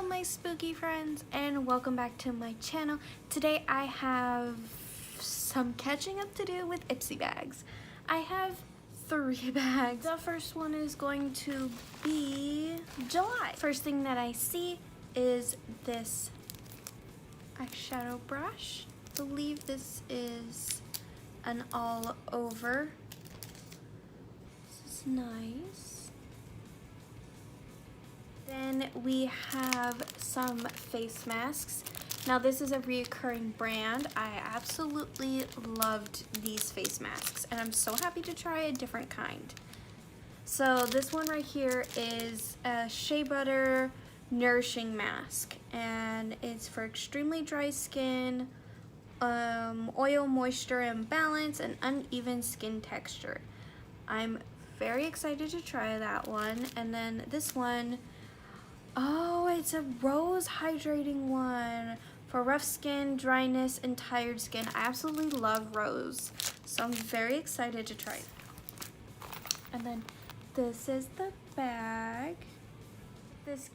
Hello my spooky friends and welcome back to my channel. Today I have some catching up to do with IPSY bags. I have 3 bags. The first one is going to be July. First thing that I see is this eyeshadow brush. I believe this is an all over. This is nice. Then we have some face masks. Now this is a reoccurring brand. I absolutely loved these face masks and I'm so happy to try a different kind. So this one right here is a shea butter nourishing mask and it's for extremely dry skin, oil moisture imbalance, and uneven skin texture. I'm very excited to try that one. And then this one, oh, it's a rose hydrating one for rough skin, dryness, and tired skin. I absolutely love rose, so I'm very excited to try it. And then this is the bag. This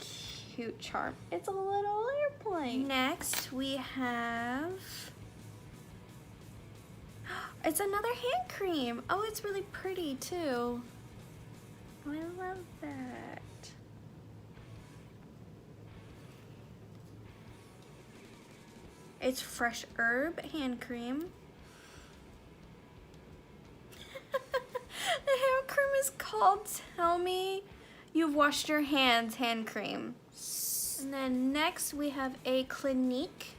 cute charm. It's a little airplane. Next, we have, it's another hand cream. Oh, it's really pretty too. Oh, I love that. It's fresh herb hand cream. The hand cream is called Tell Me You've Washed Your Hands hand cream. And then next we have a Clinique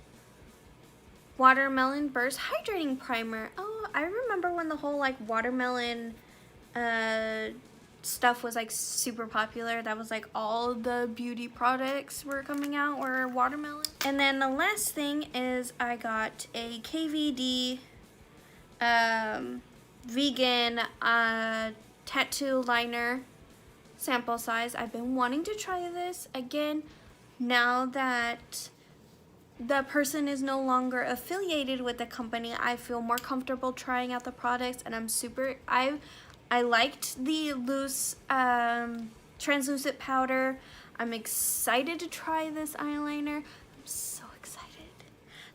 Watermelon Burst Hydrating Primer. Oh, I remember when the whole like watermelon stuff was like super popular. That was like all the beauty products were coming out were watermelon. And then the last thing is I got a KVD vegan tattoo liner sample size. I've been wanting to try this again now that the person is no longer affiliated with the company. I feel more comfortable trying out the products and I'm super, I liked the loose translucent powder. I'm excited to try this eyeliner. I'm so excited.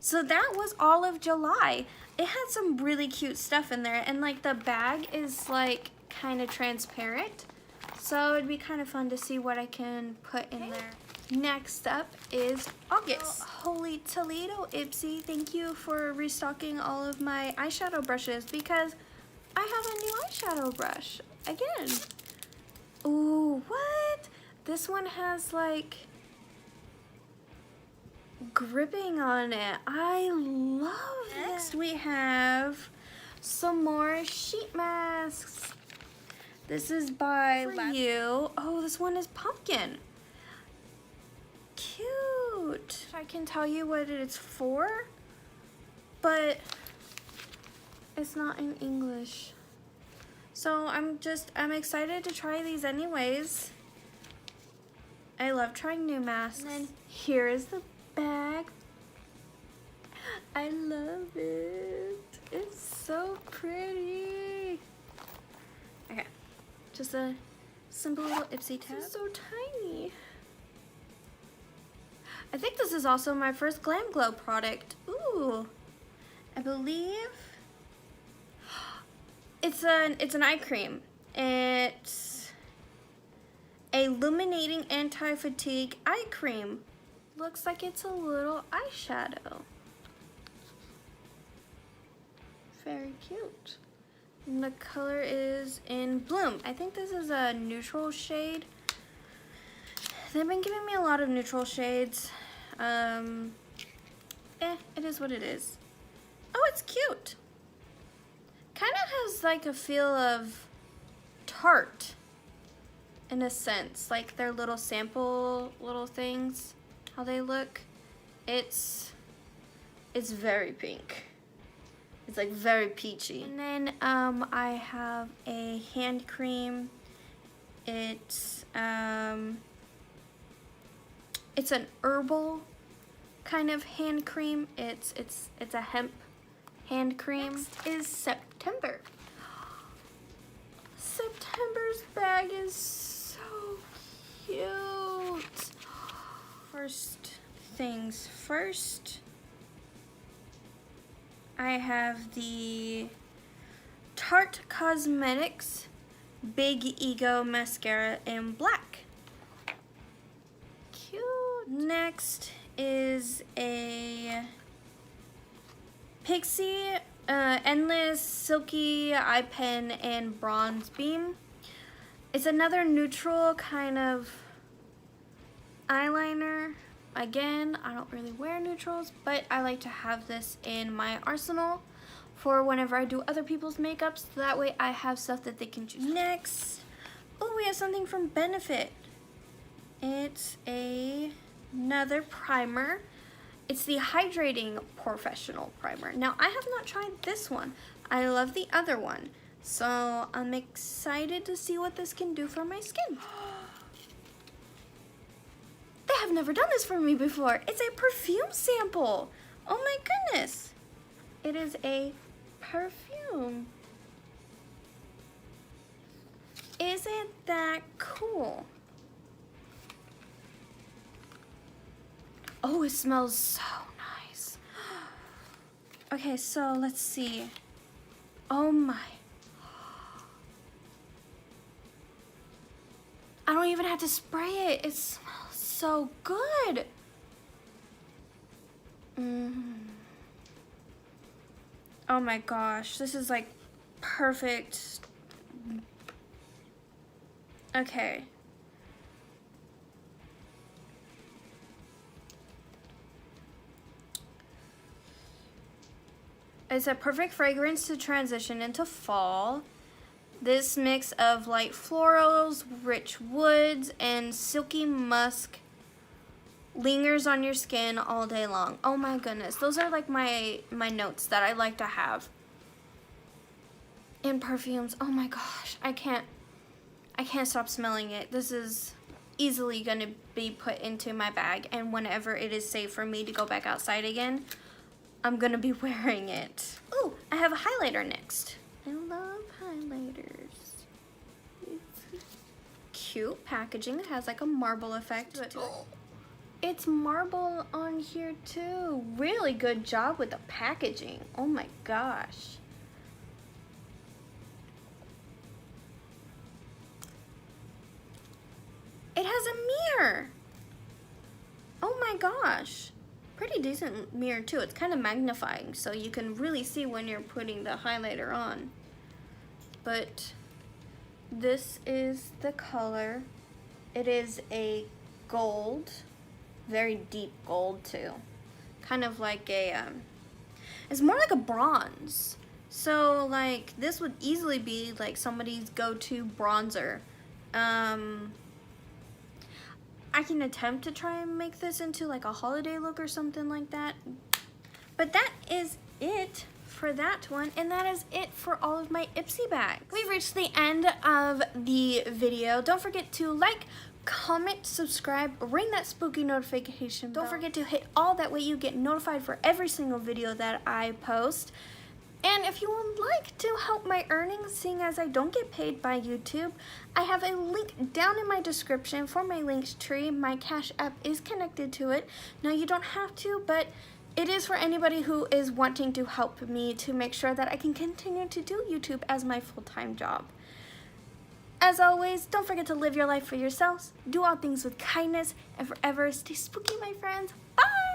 So that was all of July. It had some really cute stuff in there and like the bag is like kind of transparent. So it'd be kind of fun to see what I can put in there. Next up is August. Holy Toledo IPSY, thank you for restocking all of my eyeshadow brushes because I have a new eyeshadow brush again. Ooh, what? This one has like gripping on it. I love it. Next we have some more sheet masks. This is by You. Oh, this one is pumpkin. Cute. I can tell you what it's for, but it's not in English. So I'm excited to try these anyways. I love trying new masks. And then here is the bag. I love it. It's so pretty. Okay, just a simple little IPSY tab. This is so tiny. I think this is also my first Glam Glow product. Ooh, I believe it's an eye cream. It's a illuminating anti-fatigue eye cream. Looks like it's a little eyeshadow. Very cute. And the color is in Bloom. I think this is a neutral shade. They've been giving me a lot of neutral shades. It is what it is. Oh, it's cute. Kind of has like a feel of Tarte in a sense, like their little sample little things, how they look. It's very pink. It's like very peachy. And then I have a hand cream. It's an herbal kind of hand cream. It's a hemp hand cream. Next is September. September's bag is so cute. For things first. I have the Tarte Cosmetics Big Ego Mascara in black. Cute. Next is a IPSY Endless Silky Eye Pen in Bronze Beam. It's another neutral kind of eyeliner. Again, I don't really wear neutrals, but I like to have this in my arsenal for whenever I do other people's makeup, so that way I have stuff that they can choose. Next, oh, we have something from Benefit. It's another primer. It's the Hydrating Professional Primer. Now, I have not tried this one. I love the other one, so I'm excited to see what this can do for my skin. They have never done this for me before. It's a perfume sample. Oh my goodness. It is a perfume. Isn't that cool? Oh, it smells so nice. Okay, so let's see. Oh my. I don't even have to spray it. It smells so good. Oh my gosh, this is like perfect. Okay. It's a perfect fragrance to transition into fall. This mix of light florals, rich woods, and silky musk lingers on your skin all day long. Oh my goodness, those are like my notes that I like to have in perfumes. Oh my gosh, I can't stop smelling it. This is easily gonna be put into my bag, and whenever it is safe for me to go back outside again, I'm gonna be wearing it. Ooh, I have a highlighter next. I love highlighters. It's cute packaging. It has like a marble effect to it. It's marble on here too. Really good job with the packaging. Oh my gosh. It has a mirror. Oh my gosh. Pretty decent mirror too. It's kind of magnifying, so you can really see when you're putting the highlighter on. But this is the color. It is a gold, very deep gold too. Kind of like a, it's more like a bronze. So like this would easily be like somebody's go-to bronzer. I can attempt to try and make this into like a holiday look or something like that. But that is it for that one, and that is it for all of my IPSY bags. We've reached the end of the video. Don't forget to like, comment, subscribe, ring that spooky notification bell. Don't forget to hit all, that way you get notified for every single video that I post. And if you would like to help my earnings, seeing as I don't get paid by YouTube, I have a link down in my description for my Linktree. My Cash App is connected to it. Now you don't have to, but it is for anybody who is wanting to help me to make sure that I can continue to do YouTube as my full-time job. As always, don't forget to live your life for yourselves, do all things with kindness, and forever stay spooky, my friends. Bye!